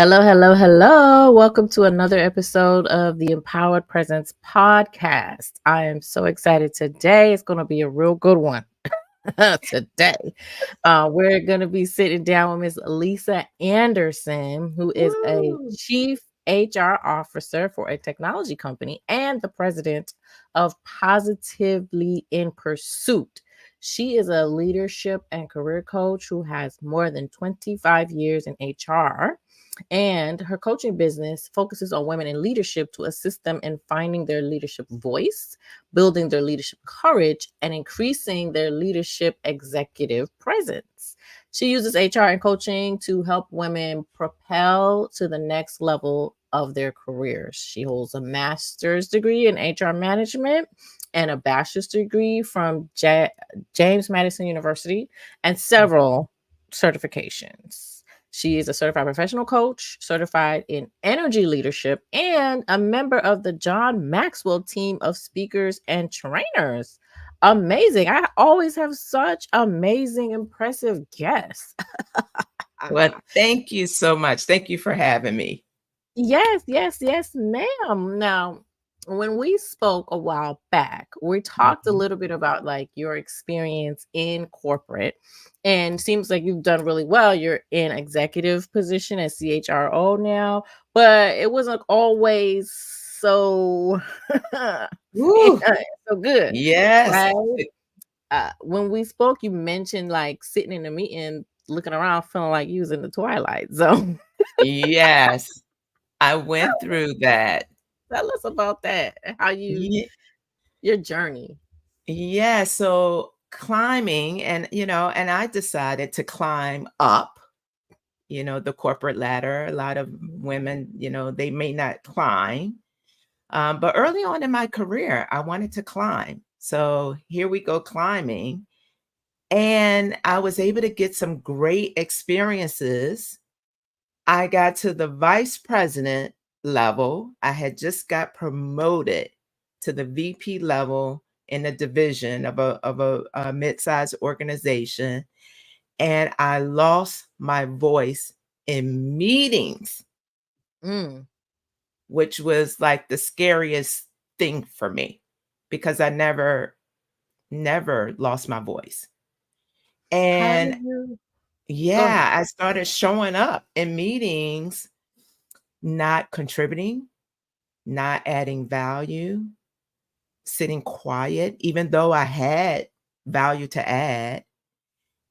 Hello, hello, hello. Welcome to another episode of the Empowered Presence podcast. I am so excited today. It's going to be a real good one today. We're going to be sitting down with Miss Lisa Anderson, who is a Woo! chief HR officer for a technology company and the president of Positively in Pursuit. She is a leadership and career coach who has more than 25 years in HR, and her coaching business focuses on women in leadership to assist them in finding their leadership voice, building their leadership courage, and increasing their leadership executive presence. She uses HR and coaching to help women propel to the next level of their careers. She holds a master's degree in HR management and a bachelor's degree from James Madison University and several certifications. She is a certified professional coach, certified in energy leadership, and a member of the John Maxwell team of speakers and trainers. Amazing. I always have such amazing, impressive guests. Well, thank you so much. Thank you for having me. Yes, ma'am. Now, when we spoke a while back, we talked a Mhm. little bit about like your experience in corporate, and seems like you've done really well. You're in executive position at CHRO now, but it wasn't always so Woo! so good, Yes. right? When we spoke, you mentioned like sitting in a meeting, looking around, feeling like you was in the twilight zone. Yes. I went through that. Tell us about that. How you Ye your journey. yeah, so climbing and I decided to climb up, the corporate ladder. A lot of women, they may not climb. But early on in my career, I wanted to climb. So here we go climbing. And I was able to get some great experiences. I got to the vice president level. I had just got promoted to the VP level in a division of a mid-sized organization, and I lost my voice in meetings, Mm. which was like the scariest thing for me because I never lost my voice. How And did you Go ahead. yeah, I started showing up in meetings, not contributing, not adding value, sitting quiet, even though I had value to add.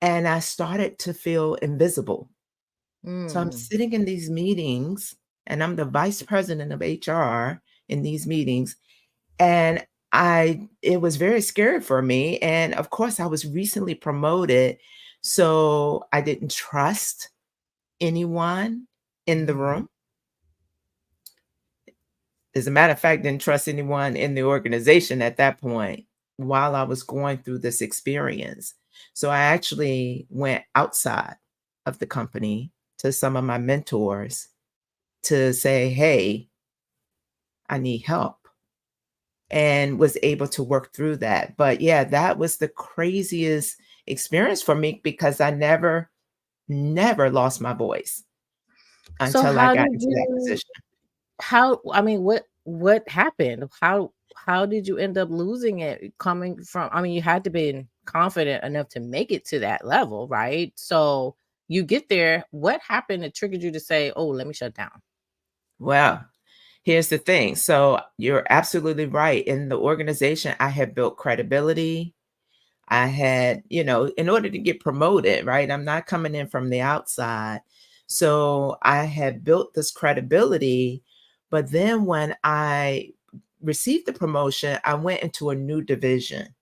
And I started to feel invisible. So I'm Mm. sitting in these meetings and I'm the vice president of HR in these meetings. And it was very scary for me. And of course, I was recently promoted. So I didn't trust anyone in the Mhm. room. As a matter of fact, didn't trust anyone in the organization at that point while I was going through this experience. So I actually went outside of the company to some of my mentors to say, "Hey, I need help," and was able to work through that. But yeah, that was the craziest experience for me because I never lost my voice So until I got into that position. I mean, what happened? How did you end up losing it coming from, I mean, you had to be confident enough to make it to that level, right? So you get there, what happened that triggered you to say, "Oh, let me shut down?" Well, here's the thing. So you're absolutely right. In the organization, I had built credibility. I had, in order to get promoted, right? I'm not coming in from the outside. So I had built this credibility. But then when I received the promotion, I went into a new division,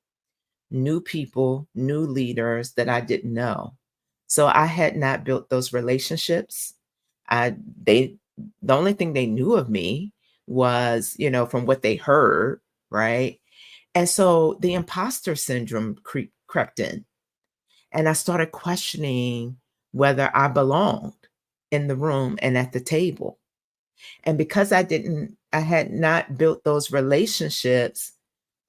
new people, new leaders that I didn't know. So I had not built those relationships. I they the only thing they knew of me was, from what they heard, right? And so the imposter syndrome crept in, and I started questioning whether I belonged in the room and at the table. And because I had not built those relationships,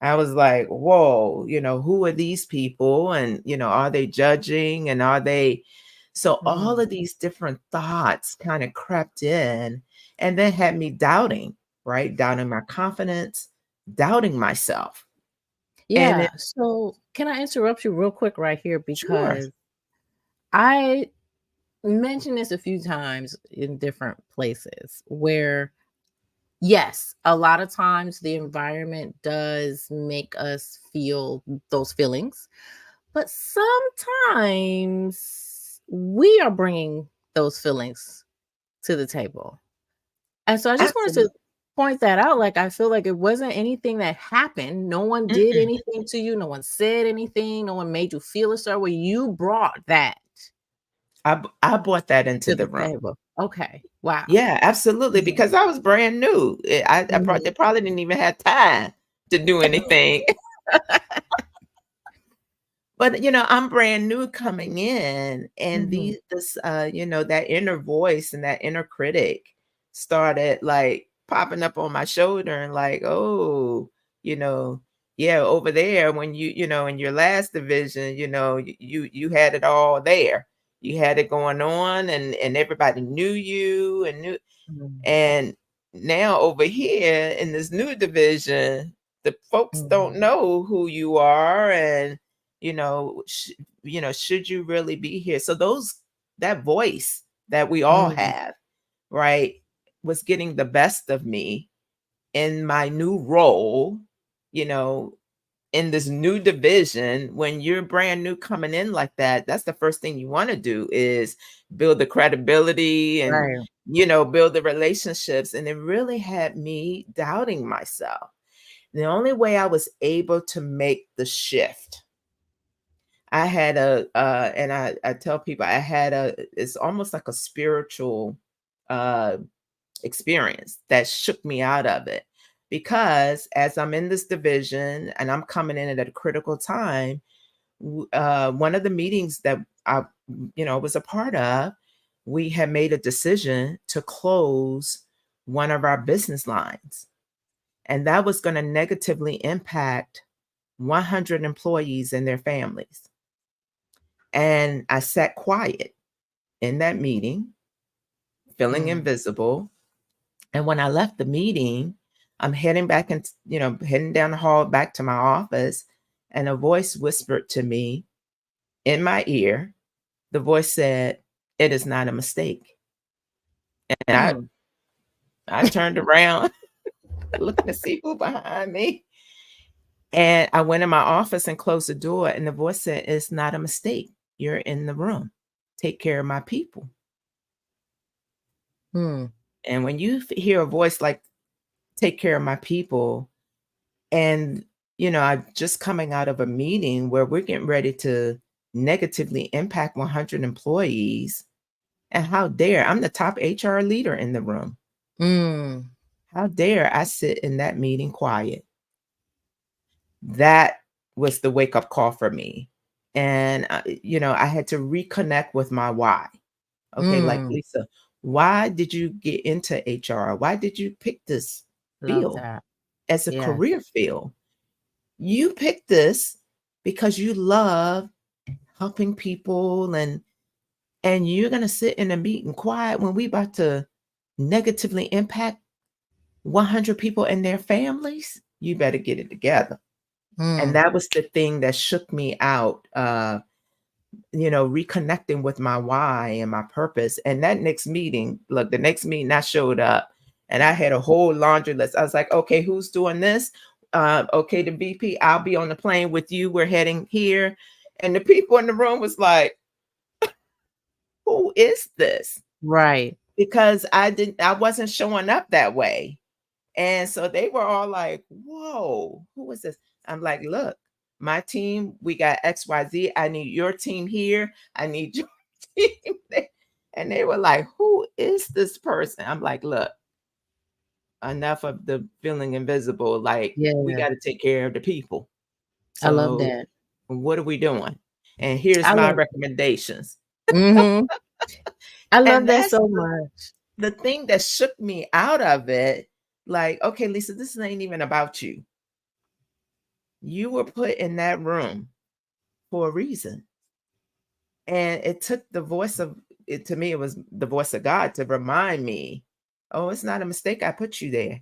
I was like, whoa, who are these people? And, are they judging? And are they So all Mm. of these different thoughts kind of crept in and then had me doubting, right? Doubting my confidence, doubting myself. And it Yeah. So, can I interrupt you real quick right here sure. because I mentioned this a few times in different places where yes, a lot of times the environment does make us feel those feelings, but sometimes we are bringing those feelings to the table. And so I just wanted to Absolutely. point that out. Like, I feel like it wasn't anything that happened. No one did Mm-mm. anything to you. No one said anything. No one made you feel a certain way. You brought that I brought that into to the the room. table. Okay. Wow. Yeah, absolutely, Mhm. because I was brand new. They Mhm. probably didn't even have time to do anything. But, I'm brand new coming in, and Mhm. that inner voice and that inner critic started, like, popping up on my shoulder and like, "Oh, you know, yeah, over there when in your last division, you had it all there. You had it going on and everybody knew you and knew Mhm. and now over here in this new division, the folks don't Mhm. know who you are and should you really be here? So that voice that we all Mhm. have, right, was getting the best of me in my new role, you know, in this new division. When you're brand new coming in like that, that's the first thing you want to do is build the credibility and Right. build the relationships. And it really had me doubting myself. The only way I was able to make the shift, I had and I tell people I had it's almost like a spiritual uh experience that shook me out of it. Because as I'm in this division and I'm coming in at a critical time, one of the meetings that I, was a part of, we had made a decision to close one of our business lines. And that was going to negatively impact 100 employees and their families. And I sat quiet in that meeting, feeling Mm. invisible. And when I left the meeting, I'm heading back and, heading down the hall back to my office. And a voice whispered to me in my ear. The voice said, "It is not a mistake." And Hmm. I turned around looking to see who behind me. And I went in my office and closed the door. And the voice said, "It's not a mistake. You're in the room. Take care of my people." Hmm. And when you hear a voice like, "Take care of my people," and, I'm just coming out of a meeting where we're getting ready to negatively impact 100 employees. And how dare I'm the top HR leader in the room. Mm. How dare I sit in that meeting quiet? That was the wake up call for me. And, I had to reconnect with my why. Okay, like, Mm. Lisa, why did you get into HR? Why did you pick this Love field that. as a Yeah. career field? You picked this because you love helping people, and you're gonna sit in a meeting quiet when we about to negatively impact 100 people and their families? You better get it together. And Mm. that was the thing that shook me out, reconnecting with my why and my purpose. And that next meeting, look, the next meeting I showed up and I had a whole laundry list. I was like, okay, who's doing this? Okay, the VP, I'll be on the plane with you. We're heading here. And the people in the room was like, who is this? Right. Because I wasn't showing up that way. And so they were all like, "Whoa, who is this?" I'm like, "Look, my team, we got XYZ. I need your team here. I need your team there." And they were like, "Who is this person?" I'm like, "Look, enough of the feeling invisible. Like, we Yeah. got to take care of the people. I love So, that. what are we doing? And here's I my love recommendations." Mhm. I love And that that's so much. the thing that shook me out of it. Like, okay, Lisa, this ain't even about you. You were put in that room for a reason. And it took the voice of it to me, it was the voice of God to remind me, oh, it's not a mistake. I put you there.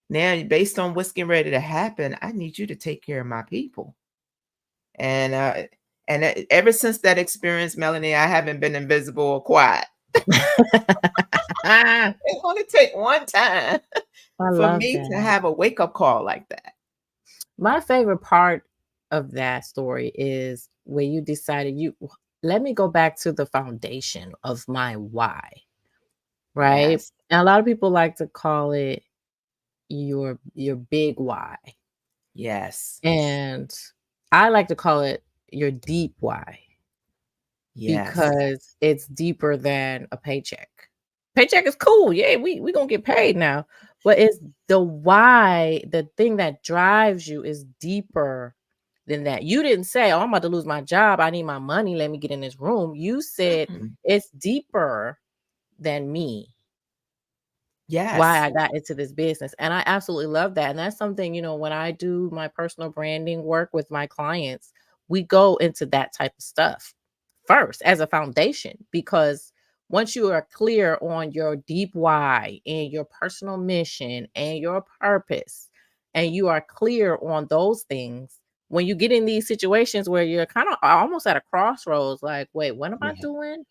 Now, based on what's getting ready to happen, I need you to take care of my people. And ever since that experience, Melanie, I haven't been invisible or quiet. I It only take one time for love me to that. have a wake up call like that. My favorite part of that story is when you decided you let me go back to the foundation of my why, right? Yes. And a lot of people like to call it your big why. Yes. And I like to call it your deep why Yes. because it's deeper than a paycheck. Paycheck is cool. Yeah, we gonna get paid now. But it's the why, the thing that drives you is deeper than that. You didn't say, "Oh, I'm about to lose my job. I need my money. Let me get in this room." You said Mm. it's deeper than me. Why Yes. I got into this business. And I absolutely love that. And that's something, when I do my personal branding work with my clients, we go into that type of stuff first as a foundation because once you are clear on your deep why and your personal mission and your purpose, and you are clear on those things, when you get in these situations where you're kind of almost at a crossroads, like, wait, what am I Yeah. doing?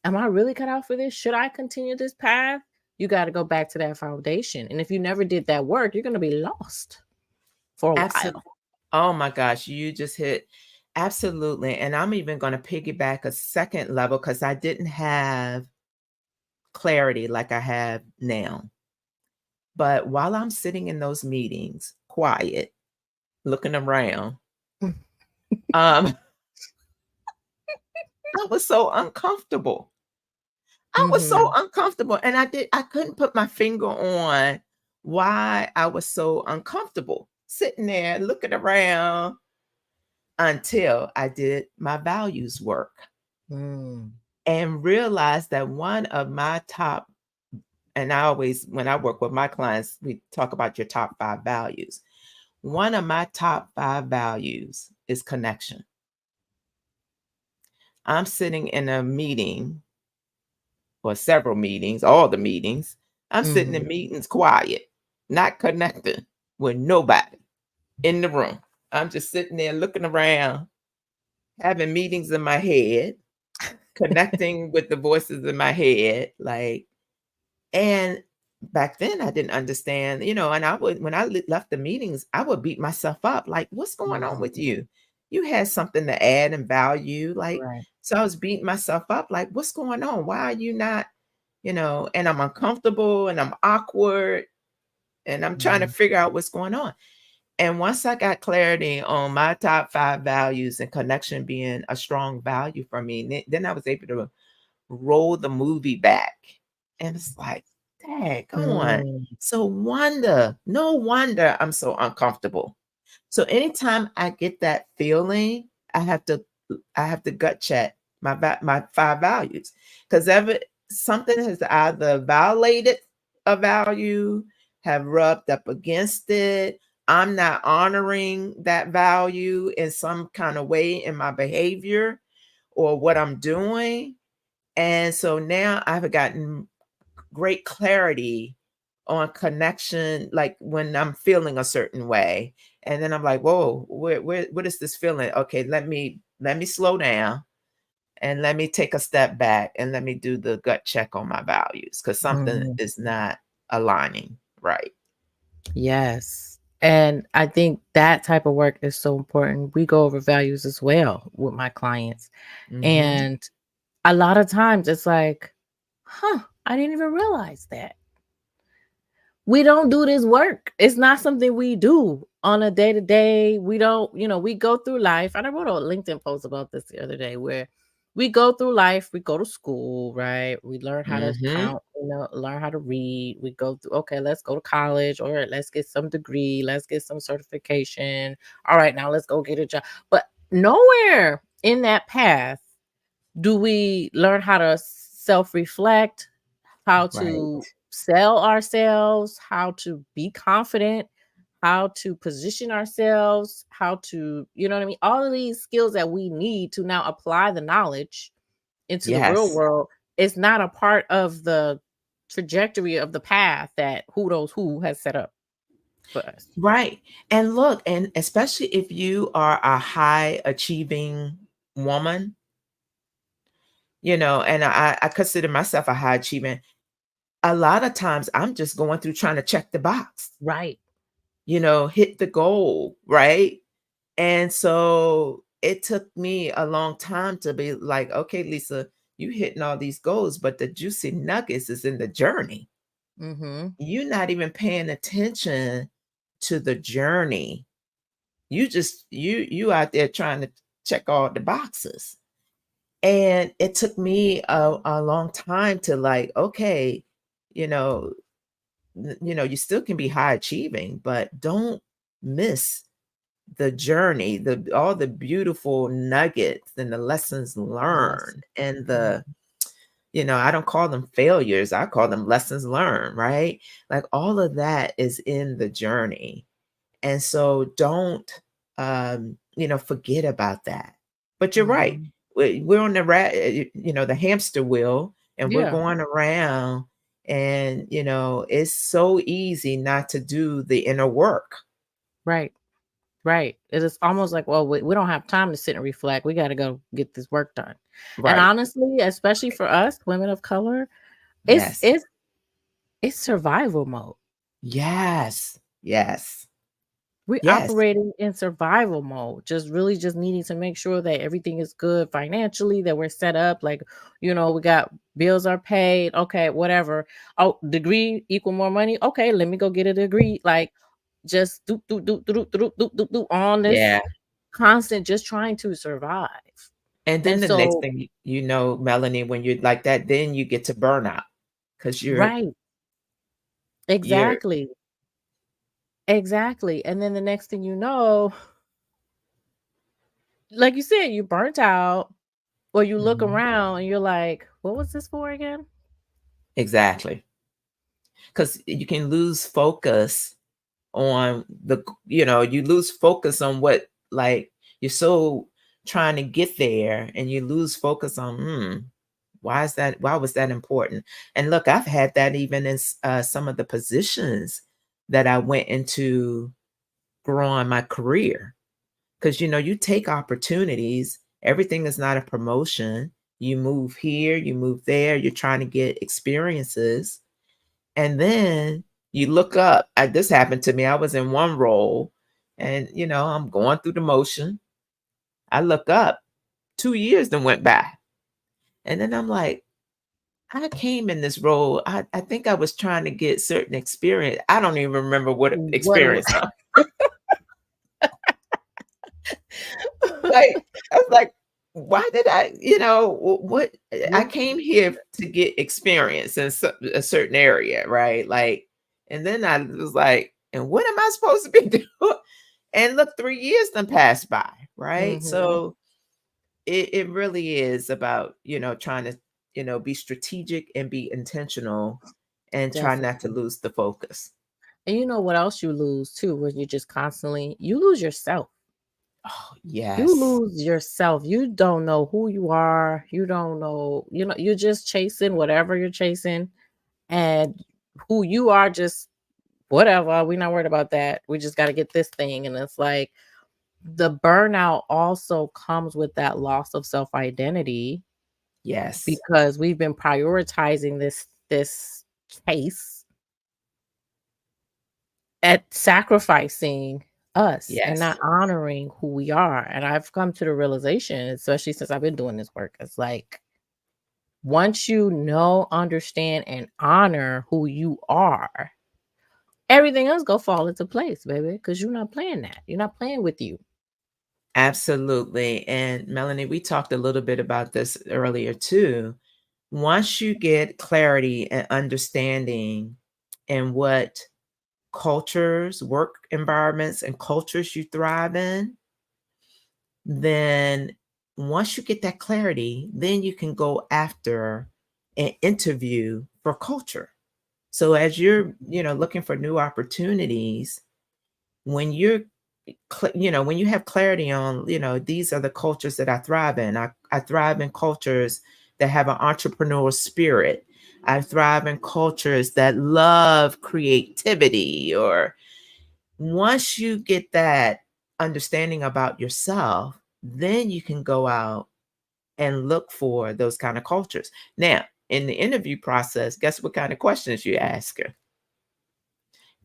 Am I really cut out for this? Should I continue this path? You got to go back to that foundation. And if you never did that work, you're going to be lost for a Absolutely. while. Oh my gosh, you just hit absolutely. And I'm even going to piggyback a second level because I didn't have clarity like I have now. But while I'm sitting in those meetings, quiet, looking around, um, I was so uncomfortable. I was so Mhm. uncomfortable. And I couldn't put my finger on why I was so uncomfortable sitting there looking around until I did my values work Mm. and realized that one of my top, and I always, when I work with my clients, we talk about your top 5 values. One of my top 5 values is connection. I'm sitting in a meeting or several meetings, all the meetings. I'm sitting in Mhm. meetings quiet, not connecting with nobody in the room. I'm just sitting there looking around, having meetings in my head, connecting with the voices in my head, like, and back then I didn't understand, and I would, when I left the meetings, I would beat myself up, like, what's going on Mhm. with you? You had something to add and value, like, Right. so I was beating myself up, like, what's going on? Why are you not, and I'm uncomfortable and I'm awkward and I'm trying to Mhm. figure out what's going on. And once I got clarity on my top 5 values and connection being a strong value for me, then I was able to roll the movie back. And it's like, dang, come on. Mm. No wonder I'm so uncomfortable. So anytime I get that feeling, I have to gut check my 5 values. Because ever something has either violated a value, have rubbed up against it. I'm not honoring that value in some kind of way in my behavior or what I'm doing. And so now I've gotten great clarity on connection, like when I'm feeling a certain way. And then I'm like, whoa, what is this feeling? Okay, let me slow down and let me take a step back and let me do the gut check on my values because something Mhm. is not aligning right. Yes. And I think that type of work is so important. We go over values as well with my clients. Mm-hmm. And a lot of times it's like, huh, I didn't even realize that. We don't do this work. It's not something we do on a day to day. We don't, we go through life. And I wrote a LinkedIn post about this the other day where we go through life, we go to school, right? We learn how to Mm-hmm. count, learn how to read. We go through, okay, let's go to college or let's get some degree, let's get some certification. All right, now let's go get a job. But nowhere in that path do we learn how to self reflect, how Right. to sell ourselves, how to be confident, how to position ourselves, how to, you know what I mean? All of these skills that we need to now apply the knowledge into the real Yes. world is not a part of the trajectory of the path that who knows who has set up for us. Right. And look, and especially if you are a high achieving woman, and I consider myself a high achieving. A lot of times I'm just going through trying to check the box, Right. hit the goal, right? And so it took me a long time to be like, okay, Lisa, you hitting all these goals, but the juicy nuggets is in the journey. Mhm. You're not even paying attention to the journey. You out there trying to check all the boxes. And it took me a long time to like, okay, you know, you still can be high achieving, but don't miss the journey, the all the beautiful nuggets and the lessons Yes. learned and Mhm. I don't call them failures, I call them lessons learned, right? Like all of that is in the journey. And so don't forget about that. But you're right. Mhm. We're on the the hamster wheel, and we're Yeah. going around, and it's so easy not to do the inner work. Right. Right. It is almost like, well, we don't have time to sit and reflect. We got to go get this work done. And Right. honestly, especially for us, women of color, it's Yes. it's it's survival mode. Yes. Yes. We're Yes. operating in survival mode, just really just needing to make sure that everything is good financially, that we're set up, like, we got bills are paid, okay, whatever. Oh, degree equal more money. Okay, let me go get a degree. Like just do on this Yeah. constant just trying to survive. And then And the next so thing you know, Melanie, when you're like that, then you get to burnout because right, you're exactly. Exactly. And then the next thing you know, like you said, you burnt out or you look Mhm. around and you're like, what was this for again? Exactly. Because you can lose focus on you lose focus on what, like, you're so trying to get there, and you lose focus on, why was that important? And look, I've had that even in some of the positions that I went into growing my career. Because you take opportunities, everything is not a promotion. You move here, you move there, you're trying to get experiences, and then you look up. This happened to me. I was in one role, and I'm going through the motion. I look up, 2 years then went by. And then I'm like, I came in this role. I think I was trying to get certain experience. I don't even remember what What it was. experience. Like, I was like, why did I, what I What- came here to get experience in a certain area, right? Like, and then I was like, and what am I supposed to be doing? And look, 3 years then passed by, right? Mhm. So it really is about, trying to, be strategic and be intentional and try not to Definitely. lose the focus. And you know what else you lose too when you just constantly you lose yourself. Oh, You yes. lose yourself. You don't know who you are. You don't know, you're just chasing whatever you're chasing and who you are just whatever. We're not worried about that. We just got to get this thing. And it's like the burnout also comes with that loss of self identity Yes. because we've been prioritizing this case at sacrificing us and not Yes. honoring who we are. And I've come to the realization, especially since I've been doing this work, it's like once you know, understand, and honor who you are, everything else go fall into place, baby. Because you're not playing that. You're not playing with you. Absolutely. And Melanie, we talked a little bit about this earlier too. Once you get clarity and understanding in what cultures, work environments, and cultures you thrive in, then once you get that clarity, then you can go after an interview for culture. So as you're, looking for new opportunities, when you're when you have clarity on, these are the cultures that I thrive in. I thrive in cultures that have an entrepreneurial spirit. I thrive in cultures that love creativity. Or once you get that understanding about yourself, then you can go out and look for those kind of cultures. Now, in the interview process, guess what kind of questions you ask her?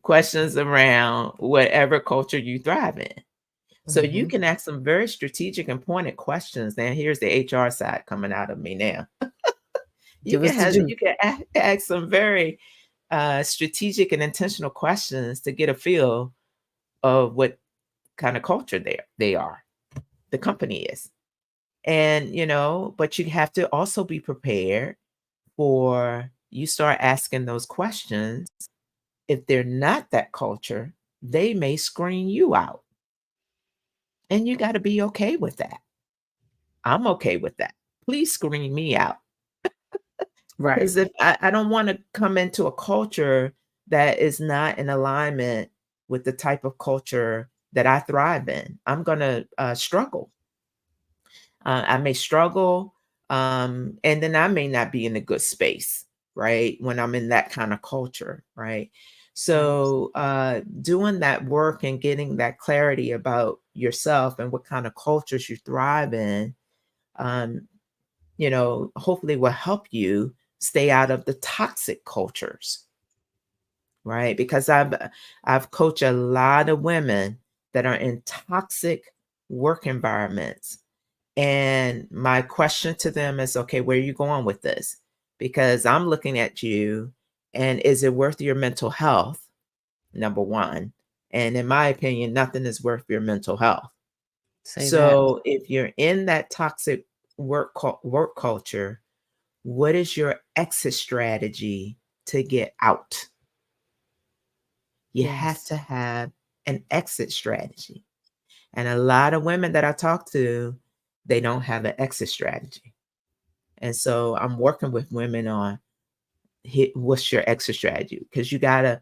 Questions around whatever culture you thrive in. So you Mhm. can ask some very strategic and pointed questions. Now, here's the HR side coming out of me now. You Give can us the have juice. you can ask some very strategic and intentional questions to get a feel of what kind of culture they are, the company is. And but you have to also be prepared for you start asking those questions. If they're not that culture, they may screen you out. And you got to be okay with that. I'm okay with that. Please screen me out. Right. Because if I don't want to come into a culture that is not in alignment with the type of culture that I thrive in, I'm going to struggle. I may struggle, and then I may not be in a good space, right? When I'm in that kind of culture, right? Right. So, doing that work and getting that clarity about yourself and what kind of cultures you thrive in, um, hopefully will help you stay out of the toxic cultures, right? Because I've coached a lot of women that are in toxic work environments. And my question to them is, okay, where are you going with this? Because I'm looking at you, and is it worth your mental health? Number one. And in my opinion, nothing is worth your mental health. Say that. So if you're in that toxic work culture, what is your exit strategy to get out? You have Yes. to have an exit strategy. And a lot of women that I talk to, they don't have an exit strategy. And so I'm working with women on what's your exit strategy? Because you gotta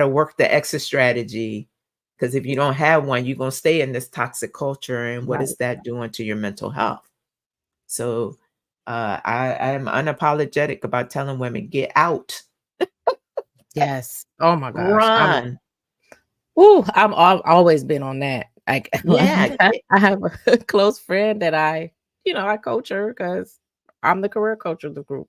work the exit strategy. Because if you don't have one, you're gonna stay in this toxic culture. And what is Right. that doing to your mental health? So I am unapologetic about telling women, get out, Yes. Oh my gosh. run. I've always been on that. Like, Yeah, I have a close friend that I coach her because I'm the career coach of the group.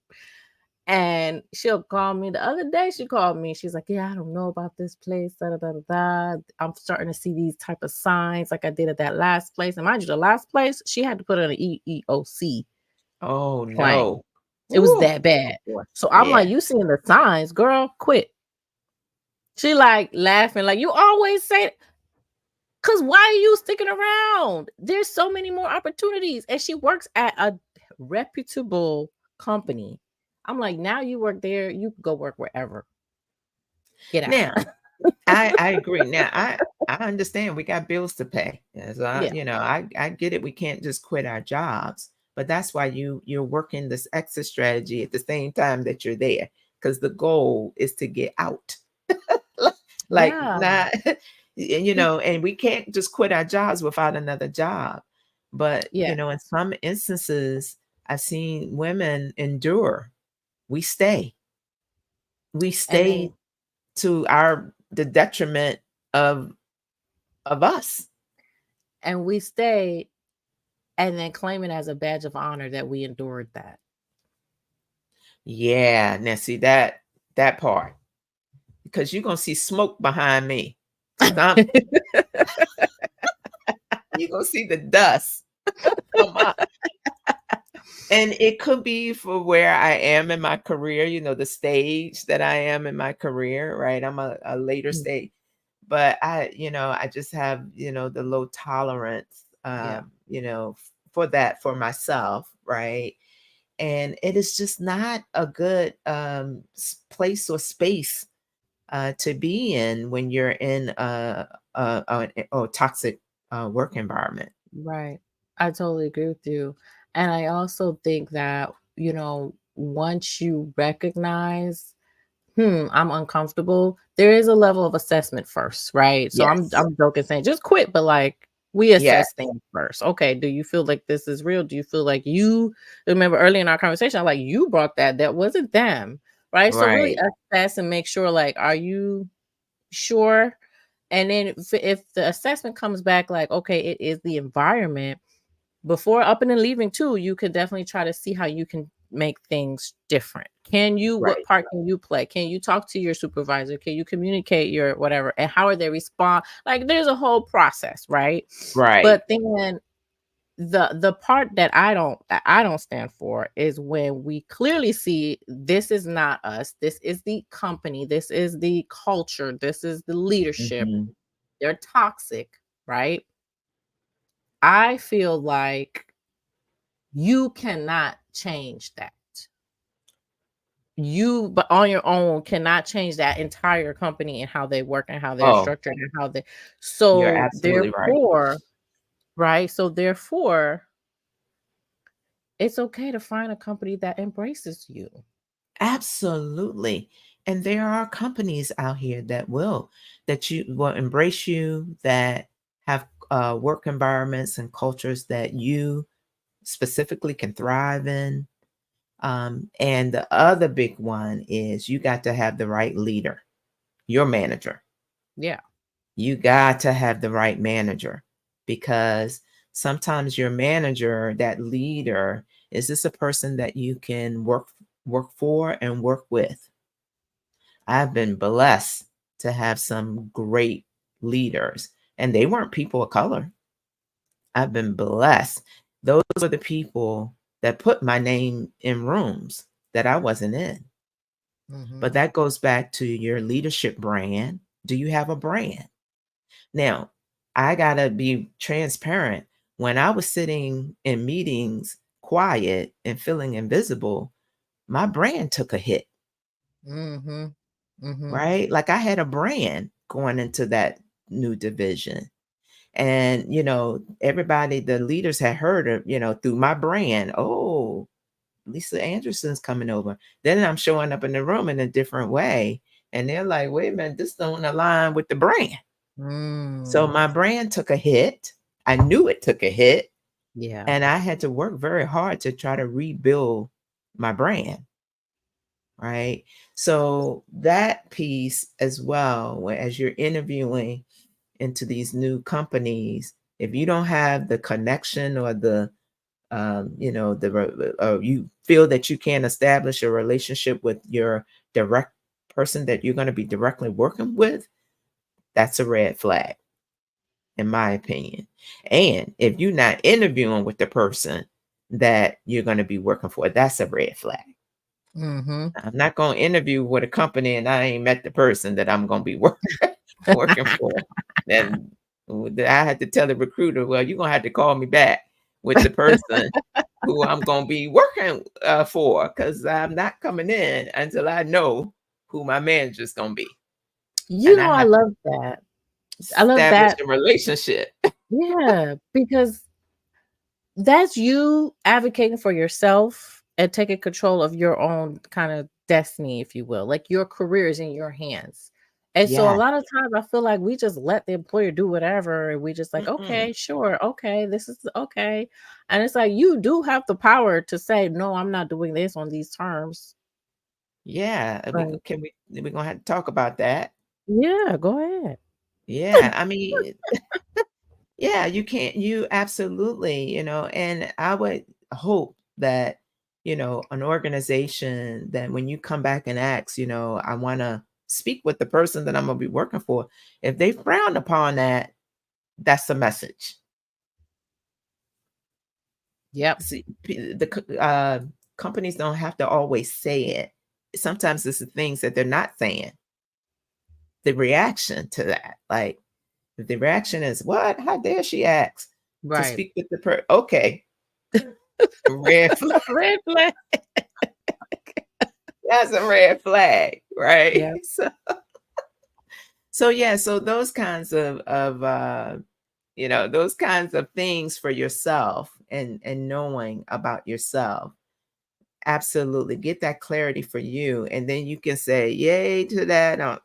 And she'll call me. The other day, she called me. She's like, "Yeah, I don't know about this place. Da, da, da, da, da. I'm starting to see these type of signs like I did at that last place." And mind you, the last place, she had to put in an EEOC oh claim. no. It was Woo. that bad. Boy. So I'm Yeah. like, "You seeing the signs, girl? Quit." She like laughing, like, "You always say, cause why are you sticking around? There's so many more opportunities." And she works at a reputable company. I'm like, now you work there, you can go work wherever. Get out. Now, I agree. Now, I understand we got bills to pay. As Yeah. I get it. We can't just quit our jobs, but that's why you're working this exit strategy at the same time that you're there, because the goal is to get out. Like Yeah. not, and we can't just quit our jobs without another job. But Yeah. in some instances, I've seen women endure. We stay. We And then stay to the detriment of us. we stay and then claim it as a badge of honor that we endured that. Yeah, now see that part, because you're gonna see smoke behind me. Some you're gonna see the dust come up. And it could be for where I am in my career, the stage that I am in my career, right? I'm a later Mm, stage. But I just have, the low tolerance, yeah. for that for myself, right? And it is just not a good place or space to be in when you're in a toxic work environment. Right. I totally agree with you. And I also think that, once you recognize I'm uncomfortable, there is a level of assessment first, right? So Yes. I'm joking saying just quit, but like we Yes. assess things first. Okay, do you feel like this is real? Do you feel like you remember early in our conversation, I'm like you brought that wasn't them, right? So really Right. assess and make sure like, are you sure? And then if the assessment comes back like, okay, it is the environment, before up and then leaving too, you can definitely try to see how you can make things different. Can you what Right. part can you play? Can you talk to your supervisor? Can you communicate your whatever? And how are they respond? Like there's a whole process, right? Right. But then the part that I don't stand for is when we clearly see this is not us. This is the company. This is the culture. This is the leadership. Mhm. They're toxic, right? I feel like you cannot change that. You, but on your own, cannot change that entire company and how they work and how they're Oh, structured and how they you're so absolutely right. therefore, right? So therefore, it's okay to find a company that embraces you. Absolutely. And there are companies out here that you will embrace you, that have work environments and cultures that you specifically can thrive in. And the other big one is you got to have the right leader, your manager. Yeah. You got to have the right manager, because sometimes your manager, that leader, is this a person that you can work for and work with? I've been blessed to have some great leaders, and they weren't people of color. I've been blessed. Those were the people that put my name in rooms that I wasn't in. But Mhm. that goes back to your leadership brand. Do you have a brand? Now, I got to be transparent. When I was sitting in meetings quiet and feeling invisible, my brand took a hit, Mhm. Mhm. right? Like I had a brand going into that new division. And, everybody, the leaders had heard of, through my brand, oh, Lisa Anderson's coming over. Then I'm showing up in the room in a different way. And they're like, wait a minute, this don't align with the brand. So Mm. my brand took a hit. I knew it took a hit. Yeah. And I had to work very hard to try to rebuild my brand. Right. So that piece as well, as you're interviewing into these new companies, if you don't have the connection or the you feel that you can't establish a relationship with your direct person that you're going to be directly working with, that's a red flag, in my opinion. And if you're not interviewing with the person that you're going to be working for, that's a red flag. Mhm. I'm not going to interview with a company and I ain't met the person that I'm going to be working for. Then I had to tell the recruiter, well, you're going to have to call me back with the person who I'm going to be working for, because I'm not coming in until I know who my manager's going to be. And I I have to love that. I love establish that. a relationship. Yeah, because that's you advocating for yourself and taking control of your own kind of destiny, if you will. Like your career is in your hands. And so a Yeah. lot of times I feel like we just let the employer do whatever and we just like, Mm-mm. okay, sure, okay, this is okay. And it's like you do have the power to say, no, I'm not doing this on these terms. Yeah. Right. We're going to have to talk about that. Yeah, go ahead. Yeah. I mean, yeah, you absolutely, and I would hope that, an organization that when you come back and ask, I want to speak with the person that I'm going to be working for, if they frown upon that, that's a message. Yep. See, companies don't have to always say it. Sometimes it's the things that they're not saying. The reaction to that, like, if the reaction is, "What? How dare she ask to Right. speak with the okay, red flag." Red flag. That's a red flag, right? Yeah. So yeah, so those kinds those kinds of things for yourself, and knowing about yourself, Absolutely. Get that clarity for you. And then you can say, yay to that. Or,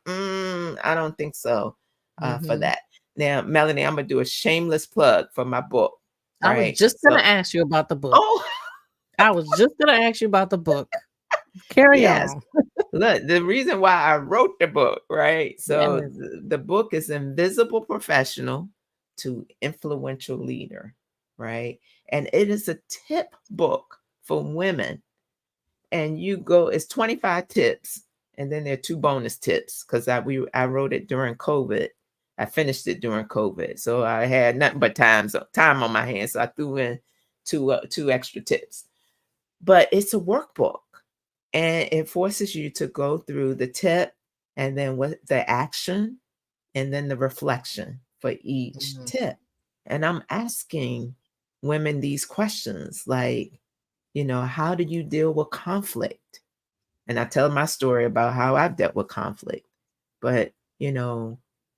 I don't think so for Mm-hmm. that. Now, Melanie, I'm going to do a shameless plug for my book. I was Right. just gonna So, ask you about the book. oh, I was just gonna ask you about the book. Carry yes. on. Look, the reason why I wrote the book, right? So Yes. the book is Invisible Professional to Influential Leader, right? And it is a tip book for women. And it's 25 tips. And then there are 2 bonus tips because I wrote it during COVID. I finished it during COVID. So I had nothing but time on my hands. So I threw in two extra tips. But it's a workbook, and it forces you to go through the tip and then what the action and then the reflection for each Mhm. tip. And I'm asking women these questions like, how do you deal with conflict? And I tell my story about how I've dealt with conflict. But,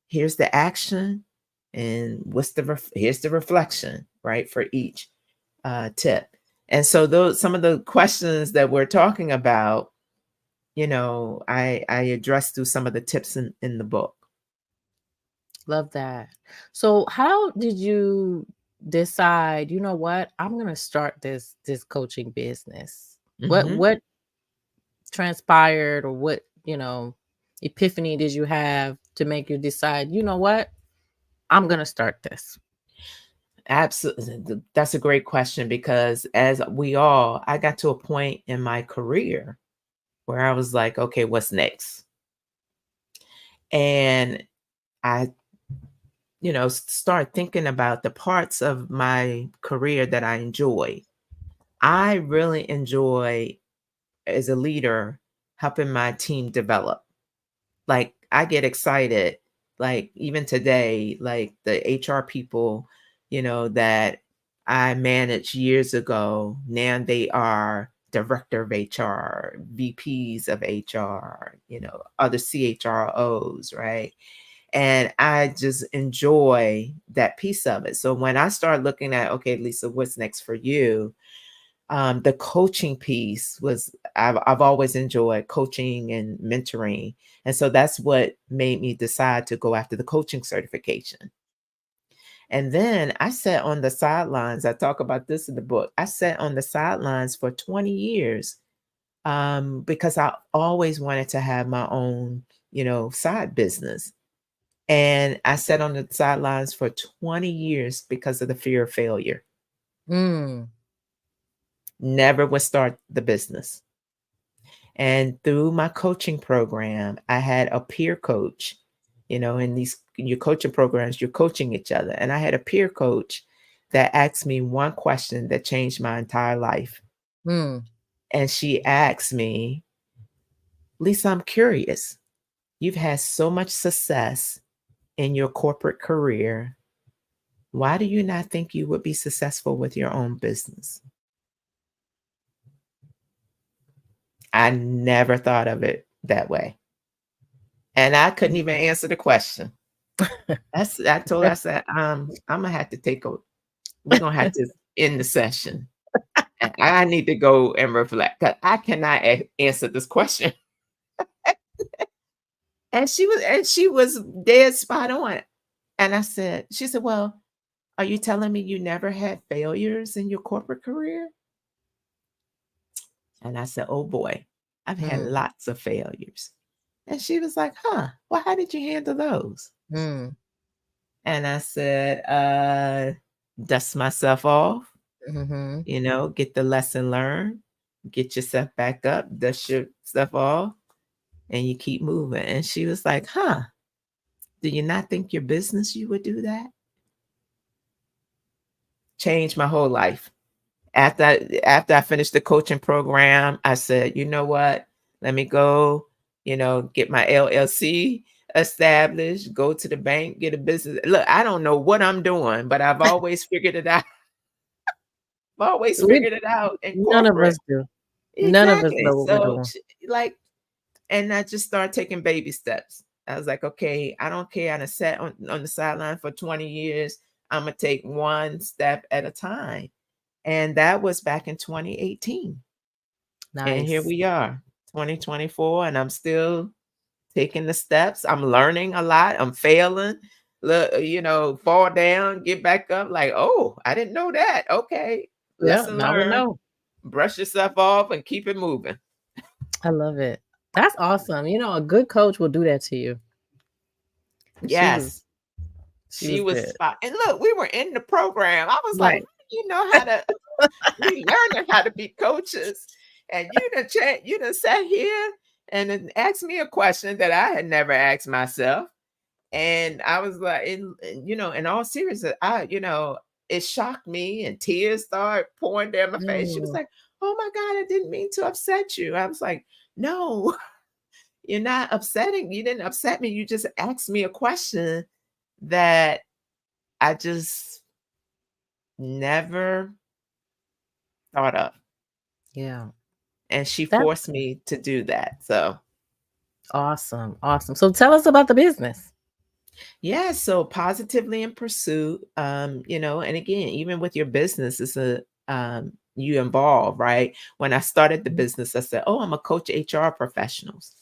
here's the action and here's the reflection, right, for each tip. And so those some of the questions that we're talking about, I address through some of the tips in the book. Love that. So how did you decide, you know what, I'm gonna start this coaching business? Hmm. What transpired, or what, epiphany did you have to make you decide, you know what, I'm gonna start this? Absolutely. That's a great question because I got to a point in my career where I was like, okay, what's next? And I, start thinking about the parts of my career that I enjoy. I really enjoy, as a leader, helping my team develop. Like, I get excited, like, even today, like, the HR people, that I managed years ago, now they are director of HR, VPs of HR, other CHROs, right? And I just enjoy that piece of it. So when I start looking at, okay, Lisa, what's next for you? The coaching piece was I've always enjoyed coaching and mentoring. And so that's what made me decide to go after the coaching certification. And then I sat on the sidelines. I talk about this in the book. I sat on the sidelines for 20 years because I always wanted to have my own, side business. And I sat on the sidelines for 20 years because of the fear of failure. Mm. Never would start the business. And through my coaching program, I had a peer coach. In these your coaching programs, you're coaching each other. And I had a peer coach that asked me one question that changed my entire life. Mm. And she asked me, Lisa, I'm curious. You've had so much success in your corporate career. Why do you not think you would be successful with your own business? I never thought of it that way. And I couldn't even answer the question. I told her, I said, I'm gonna have to we're gonna have to end the session. And I need to go and reflect because I cannot answer this question. And she was dead spot on. And she said, well, are you telling me you never had failures in your corporate career? And I said, oh boy, I've had Mm. lots of failures. And she was like, huh, well, how did you handle those? Mm. And I said, dust myself off, Mhm. get the lesson learned, get yourself back up, dust your stuff off, and you keep moving. And she was like, huh, do you not think your business you would do that? Changed my whole life. After I finished the coaching program, I said, you know what? Let me go, get my LLC established, go to the bank, get a business. Look, I don't know what I'm doing, but I've always figured it out. I've always We figured it out in None of corporate. us do. None of us Exactly. know what we're So, doing. like, and I just started taking baby steps. I was like, okay, I don't care. I sat on the sideline for 20 years. I'm gonna take one step at a time. And that was back in 2018. And here Nice. we are, 2024, and I'm still taking the steps. I'm learning a lot. I'm failing. Look, fall down, get back up. Like, oh, I didn't know that. Okay, Yeah, lesson now we learned. know. Brush yourself off and keep it moving. I love it. That's awesome. A good coach will do that to you. She was Yes, she she was was good. spot. And look, we were in the program. I was like, Right. how do you know how to? We learning how to be coaches, and you done sat here and then asked me a question that I had never asked myself. And I was like, in all seriousness, it shocked me and tears started pouring down my face. She was Mm, like, oh my God, I didn't mean to upset you. I was like, no, you're not upsetting. You didn't upset me. You just asked me a question that I just never thought of. yeah. And she That's forced me to do that. So awesome. Awesome. So tell us about the business. yeah, so positively in pursuit, and again, even with your business, it's you involve, right? When I started the Mhm. business, I said, oh, I'm a coach HR professionals.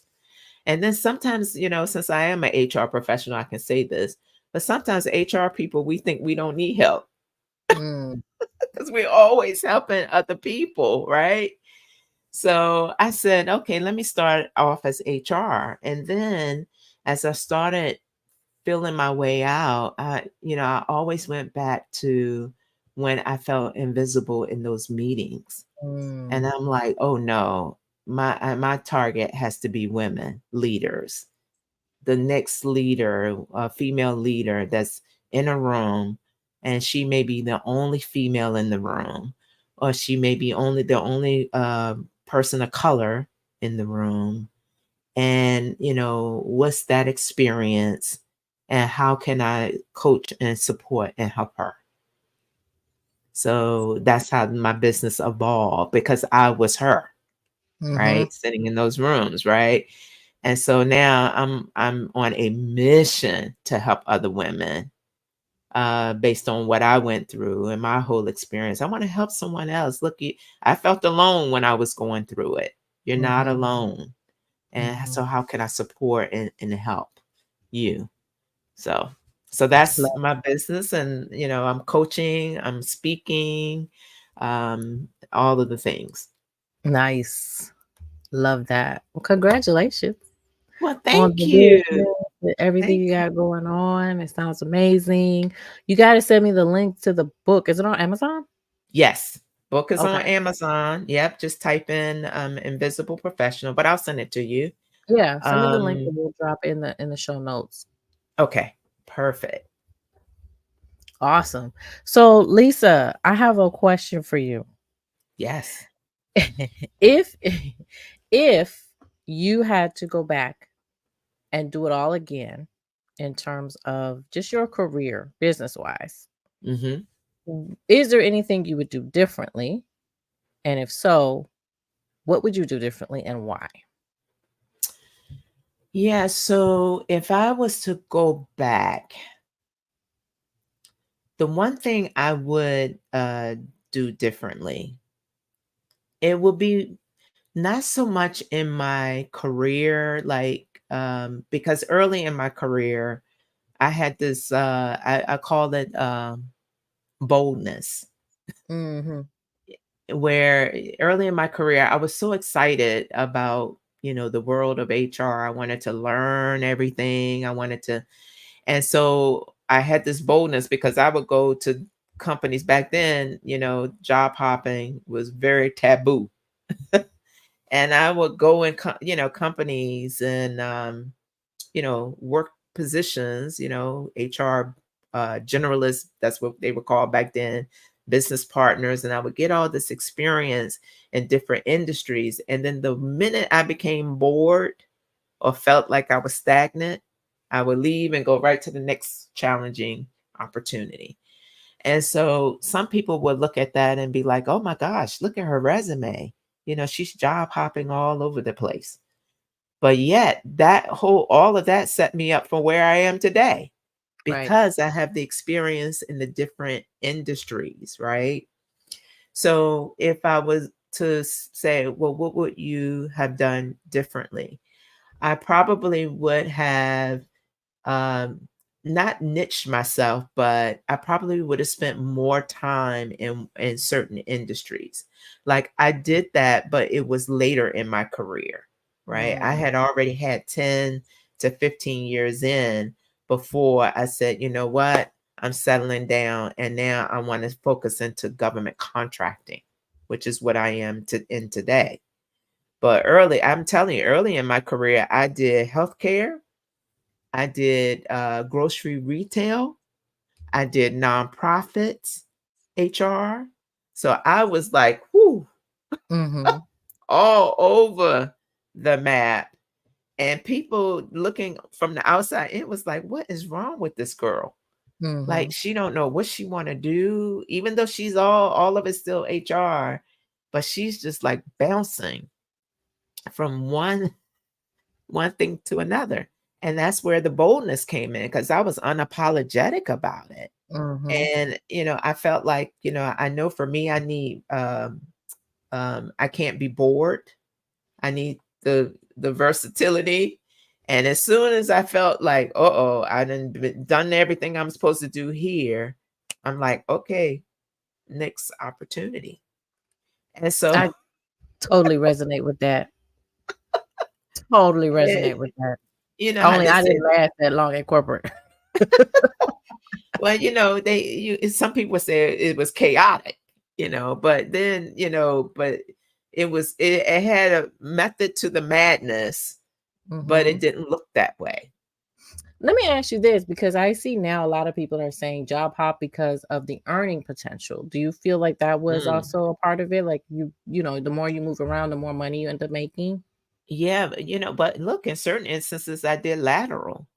And then sometimes, since I am an HR professional, I can say this, but sometimes HR people, we think we don't need help Mm, because we're always helping other people, right? So I said, okay, let me start off as HR. And then as I started feeling my way out, I always went back to when I felt invisible in those meetings. And mm, I'm like, oh no, my target has to be women leaders. The next leader, a female leader that's in a room, and she may be the only female in the room, or she may be the only person of color in the room, and what's that experience, and how can I coach and support and help her. So that's how my business evolved, because I was her, mhm, right, sitting in those rooms, right. And so now I'm on a mission to help other women, based on what I went through and my whole experience. I want to help someone else. Look, I felt alone when I was going through it. You're not mhm, alone. And mhm. so how can I support and help you? So so that's Love my business. And I'm coaching, I'm speaking, all of the things. Nice. Love that. Well, congratulations Well, on thank the you. business and everything Thank you you. got going on. It sounds amazing. You gotta send me the link to the book. Is it on Amazon? Yes. Book is on Okay. Amazon. Yep, just type in Invisible Professional, but I'll send it to you. Yeah, send me the link Um and we'll drop in the show notes. okay. Perfect. Awesome. So, Lisa, I have a question for you. Yes. If if you had to go back and do it all again in terms of just your career, business-wise, Mhm. is there anything you would do differently? And if so, what would you do differently and why? Yeah, so if I was to go back, the one thing I would do differently, it would be not so much in my career, like, because early in my career, I had this, I call it boldness, Mhm. where early in my career, I was so excited about, the world of HR. I wanted to learn everything. I wanted to, and so I had this boldness because I would go to companies back then, job hopping was very taboo. And I would go in, companies and, work positions, HR generalists, that's what they were called back then, business partners. And I would get all this experience in different industries. And then the minute I became bored or felt like I was stagnant, I would leave and go right to the next challenging opportunity. And so some people would look at that and be like, oh my gosh, look at her resume. She's job hopping all over the place. But yet all of that set me up for where I am today, Right. because I have the experience in the different industries, right? So if I was to say, well, what would you have done differently? I probably would have um, not niched myself, but I probably would have spent more time in certain industries. Like I did that, but it was later in my career, right? I Mm, had already had 10 to 15 years in before I said, you know what? I'm settling down and now I want to focus into government contracting, which is what I am in today. But early, I'm telling you, early in my career, I did healthcare, I did grocery retail. I did nonprofits, HR. So I was like, whoo, mhm, all over the map. And people looking from the outside, it was like, what is wrong with this girl? Like mhm, she don't know what she want to do, even though she's all of it still HR, but she's just like bouncing from one thing to another. And that's where the boldness came in because I was unapologetic about it. mhm. And, I felt like, I know for me, I need, I can't be bored. I need the versatility. And as soon as I felt like, I done everything I'm supposed to do here, I'm like, okay, next opportunity. And so, I totally resonate with that. Totally eh, resonate with that. you know how Only they I say, didn't last that long in corporate. well, some people say it was chaotic, but then, but it had a method to the madness, but it Mhm. didn't look that way. Let me ask you this, because I see now a lot of people are saying job hop because of the earning potential. Do you feel like that was Mm. also a part of it? Like the more you move around, the more money you end up making? Yeah, but look, in certain instances, I did lateral.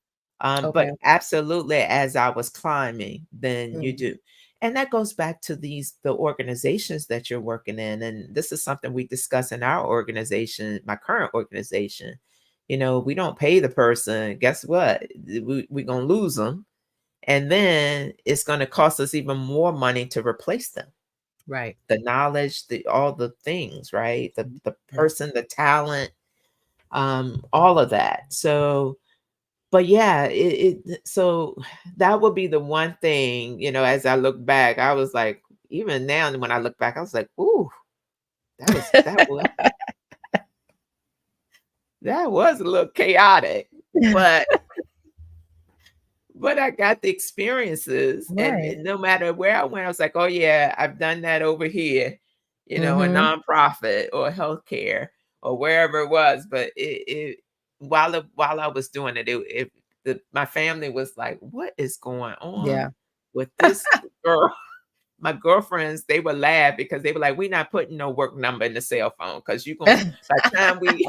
Okay. But absolutely, as I was climbing, then you Mhm. do. And that goes back to the organizations that you're working in. And this is something we discuss in our organization, my current organization. We don't pay the person. Guess what? We're going to lose them. And then it's going to cost us even more money to replace them. Right. The knowledge, all the things, right? The Yeah. person, the talent, all of that. So, but yeah, so that would be the one thing, as I look back, I was like, even now when I look back, I was like, ooh, that was a little chaotic, but I got the experiences, and Right. no matter where I went, I was like, oh yeah, I've done that over here, a Mhm. nonprofit or healthcare or wherever it was. But while I was doing it, my family was like, what is going on Yeah. with this girl? My girlfriends, they would laugh because they were like, we're not putting no work number in the cell phone because you're going, by the time we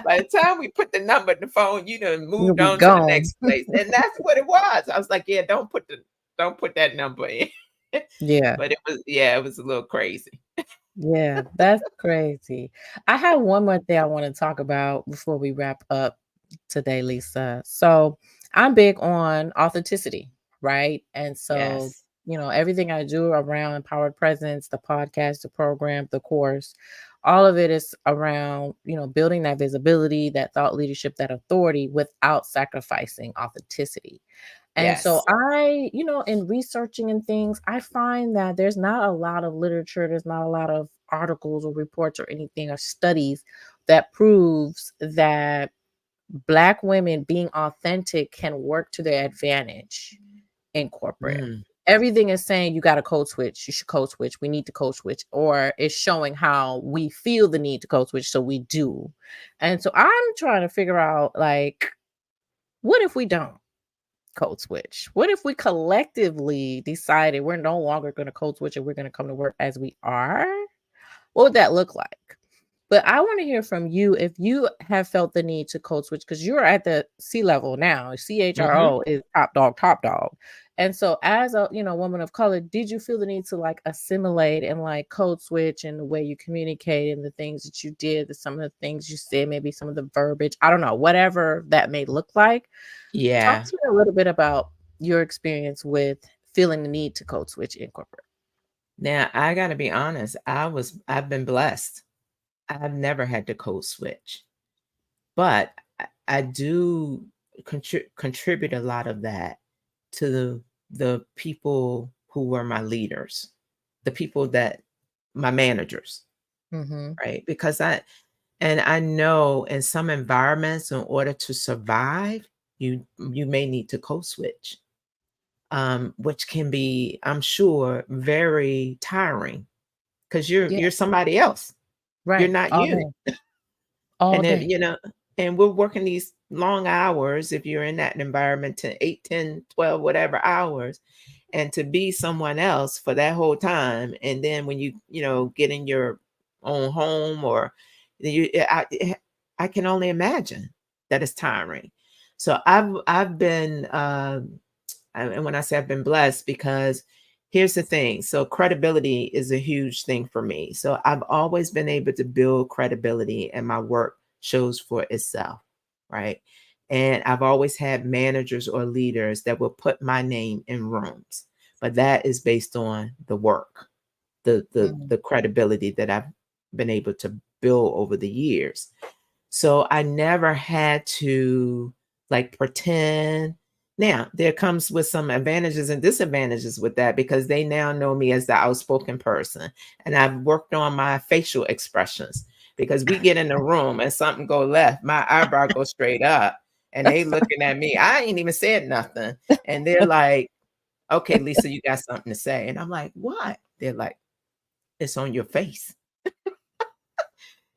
by the time we put the number in the phone, you done You'll moved be on to the gone. next place. And that's what it was. I was like, yeah, don't put that number in. Yeah. But it was a little crazy. Yeah, that's crazy. I have one more thing I want to talk about before we wrap up today, Lisa. So I'm big on authenticity, right? And so, Yes. everything I do around empowered presence, the podcast, the program, the course, all of it is around, building that visibility, that thought leadership, that authority without sacrificing authenticity. And so Yes. in researching and things, I find that there's not a lot of literature, there's not a lot of articles or reports or anything or studies that proves that Black women being authentic can work to their advantage in corporate. Mm, Everything is saying you got to code switch, you should code switch, we need to code switch, or it's showing how we feel the need to code switch, so we do. And so I'm trying to figure out, like, what if we don't code switch? What if we collectively decided we're no longer going to code switch and we're going to come to work as we are? What would that look like? But I want to hear from you if you have felt the need to code switch, because you're at the C level now. mhm. CHRO is top dog, top dog. And so as a woman of color, did you feel the need to like assimilate and like code switch in the way you communicate and the things that you did, some of the things you said, maybe some of the verbiage, I don't know, whatever that may look like. Talk Yeah. to me a little bit about your experience with feeling the need to code switch in corporate. Now, I gotta be honest, I've been blessed. I've never had to code switch, but I do contribute a lot of that to the people who were my leaders, the people that my managers, Mhm. right? Because I know in some environments, in order to survive, you may need to code switch, which can be, I'm sure, very tiring because Yeah, you're somebody else. You're right. not All you. day. All And it, day. you know, and we're working these long hours if you're in that environment to 8, 10, 12, whatever hours, and to be someone else for that whole time. And then when you get in your own home or I can only imagine that it's tiring. So I've been and when I say I've been blessed, because here's the thing. So credibility is a huge thing for me. So I've always been able to build credibility, and my work shows for itself, right? And I've always had managers or leaders that will put my name in rooms, but that is based on the work, Mhm. the credibility that I've been able to build over the years. So I never had to like pretend. Now, there comes with some advantages and disadvantages with that, because they now know me as the outspoken person, and I've worked on my facial expressions, because we get in the room and something go left, my eyebrow goes straight up and they looking at me. I ain't even said nothing. And they're like, "Okay, Lisa, you got something to say." And I'm like, "What?" They're like, "It's on your face."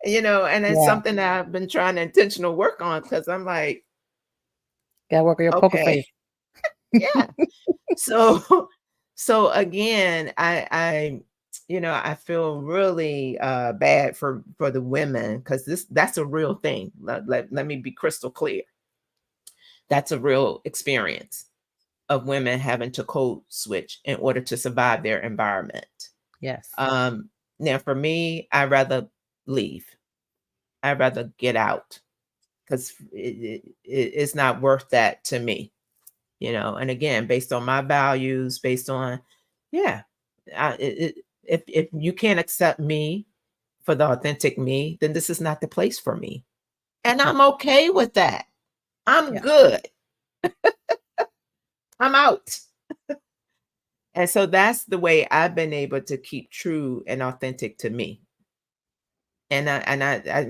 And it's Yeah. something that I've been trying to intentional work on, because I'm like, Gotta work on your poker okay, face. yeah. So so again, I feel really bad for the women, because that's a real thing. Let me be crystal clear. That's a real experience of women having to code switch in order to survive their environment. Yes. Um, Now for me, I'd rather leave. I'd rather get out, because it's not worth that to me. And again, based on my values, based on, yeah, if you can't accept me for the authentic me, then this is not the place for me, and I'm okay with that. I'm Yeah. good. I'm out. And so that's the way I've been able to keep true and authentic to me. And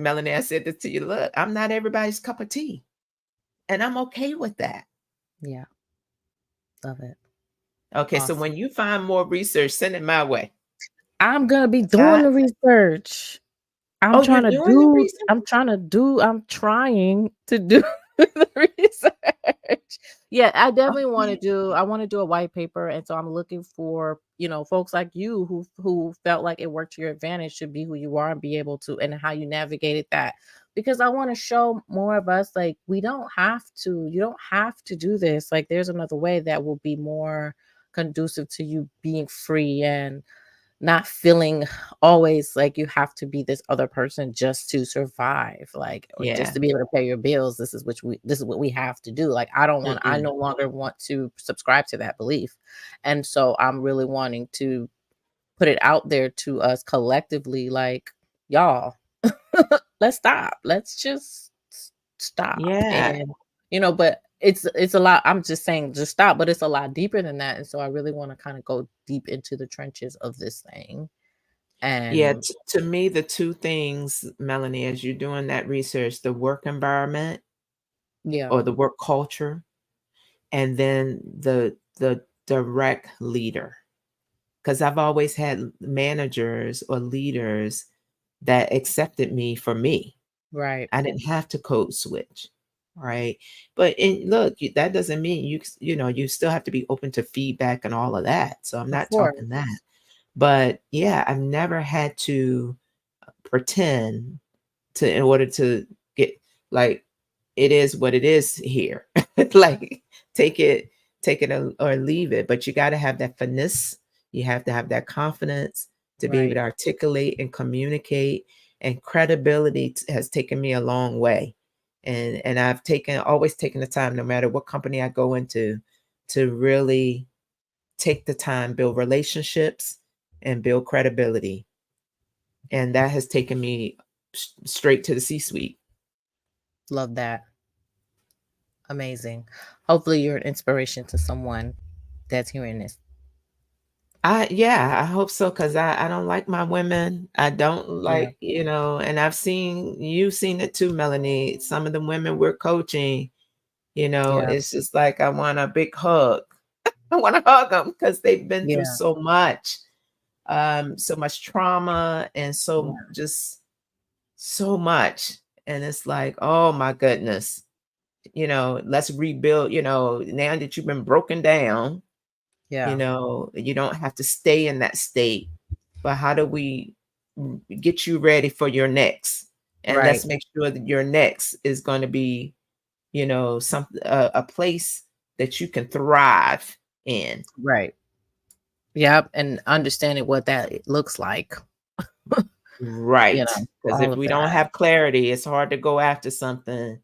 Melanie, I said this to you. Look, I'm not everybody's cup of tea, and I'm okay with that. Yeah. Love it. Okay, so Awesome. when you find more research, send it my way. I'm gonna be doing I, the research. oh, you're doing the research? I'm trying to do the research. Yeah, Okay. I wanna do a white paper, and so I'm looking for, folks like you who felt like it worked to your advantage to be who you are and be able to and how you navigated that. Because I wanna show more of us, like, you don't have to do this. Like, there's another way that will be more conducive to you being free and not feeling always like you have to be this other person just to survive, like, or just Yeah. to be able to pay your bills. This is what we have to do. Like, I Mm-mm. no longer want to subscribe to that belief. And so I'm really wanting to put it out there to us collectively, like, y'all, let's stop. Let's just stop. Yeah. And but it's a lot. I'm just saying just stop, but it's a lot deeper than that. And so I really want to kind of go deep into the trenches of this thing. Yeah. And To me, the two things, Melanie, as you're doing that research, the work environment yeah, or the work culture, and then the direct leader. Because I've always had managers or leaders that accepted me for me. right. I didn't have to code switch, right? But look, that doesn't mean you still have to be open to feedback and all of that. So I'm Of not course. talking that. But yeah, I've never had to pretend to in order to get, like, it is what it is here. Like, take it or leave it. But you got to have that finesse. You have to have that confidence to be able Right. to articulate and communicate. And credibility has taken me a long way. And I've always taken the time, no matter what company I go into, to really take the time, build relationships, and build credibility. And that has taken me straight to the C-suite. Love that. Amazing. Hopefully you're an inspiration to someone that's hearing this. I hope so, because I don't like my women. I don't Yeah. like, and you've seen it too, Melanie. Some of the women we're coaching, Yeah. it's just like I want a big hug. I want to hug them because they've been through Yeah. so much trauma and Yeah. so much. And it's like, oh my goodness, let's rebuild, now that you've been broken down, Yeah. you don't have to stay in that state, but how do we get you ready for your next? And Right. let's make sure that your next is going to be, some a place that you can thrive in. Right. Yep. And understanding what that looks like, Right. Because all if of we don't that. have clarity, it's hard to go after something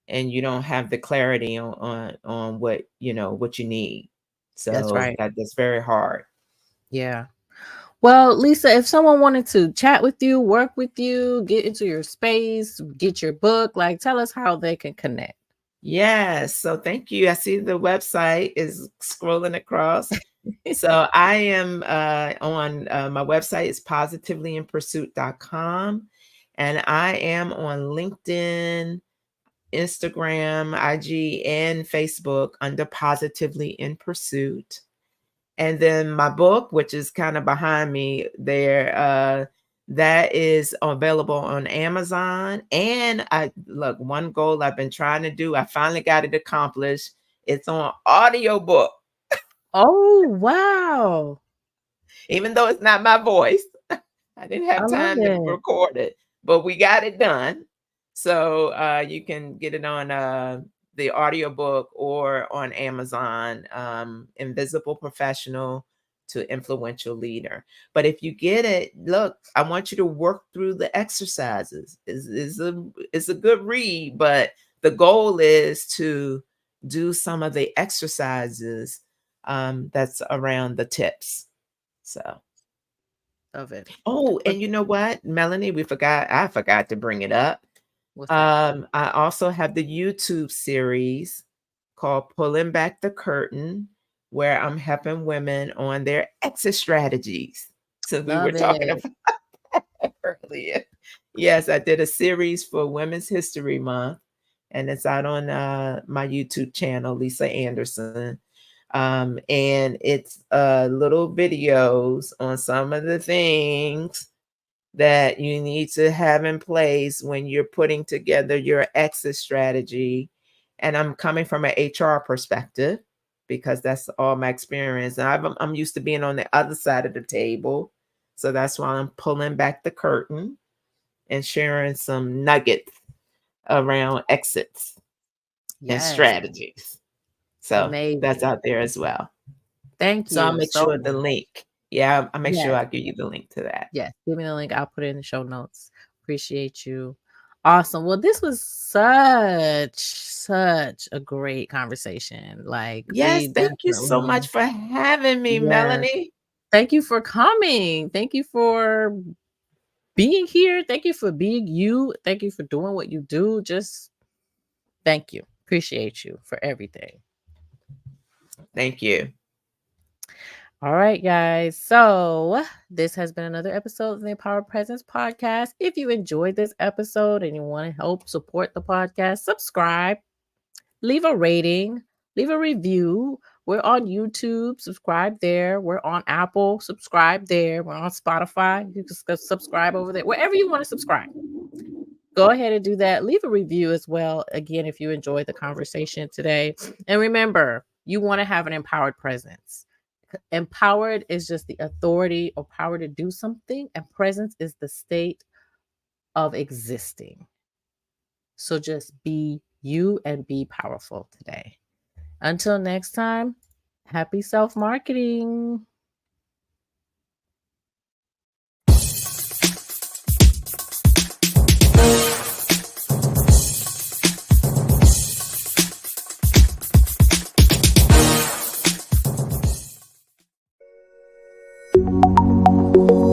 and you don't have the clarity on what, what you need. That's So right. that's very hard. Yeah. Well, Lisa, if someone wanted to chat with you, work with you, get into your space, get your book, like tell us how they can connect. Yes. So thank you. I see the website is scrolling across. So I am on my website is positivelyinpursuit.com, and I am on LinkedIn, Instagram, IG, and Facebook under Positively in Pursuit. And then my book, which is kind of behind me there, that is available on Amazon. And I look, one goal I've been trying to do, I finally got it accomplished. It's on audiobook, Oh, wow. even though it's not my voice. I didn't I have love time to it. record it, but we got it done. So you can get it on the audiobook or on Amazon, Invisible Professional to Influential Leader. But if you get it, look, I want you to work through the exercises. It's a good read, but the goal is to do some of the exercises that's around the tips. So. Love it. Oh, But and you know what, Melanie, I forgot to bring it up. what's that? I also have the YouTube series called Pulling Back the Curtain, where I'm helping women on their exit strategies. So we were Love talking it. about that earlier. Yes, I did a series for Women's History Month, and it's out on my YouTube channel, Lisa Anderson. And it's little videos on some of the things that you need to have in place when you're putting together your exit strategy. And I'm coming from an HR perspective because that's all my experience. And I'm used to being on the other side of the table. So that's why I'm pulling back the curtain and sharing some nuggets around exits and Yes. strategies. So that's Amazing. out there as well. Thank So I'll you make so sure the much. link. Yeah, I'll make sure Yes. I give you the link to that. Yes. Give me the link. I'll put it in the show notes. Appreciate you. Awesome. Well, this was such a great conversation. Like Yes, we thank you so definitely, much for having me, yes. Melanie. Thank you for coming. Thank you for being here. Thank you for being you. Thank you for doing what you do. Just thank you. Appreciate you for everything. Thank you. All right, guys. So, this has been another episode of the Empowered Presence podcast. If you enjoyed this episode and you want to help support the podcast, subscribe, leave a rating, leave a review. We're on YouTube, subscribe there. We're on Apple, subscribe there. We're on Spotify. You can subscribe over there. Wherever you want to subscribe, go ahead and do that. Leave a review as well. Again, if you enjoyed the conversation today. And remember, you want to have an empowered presence. Empowered is just the authority or power to do something, and presence is the state of existing. So just be you and be powerful today. Until next time, happy self marketing.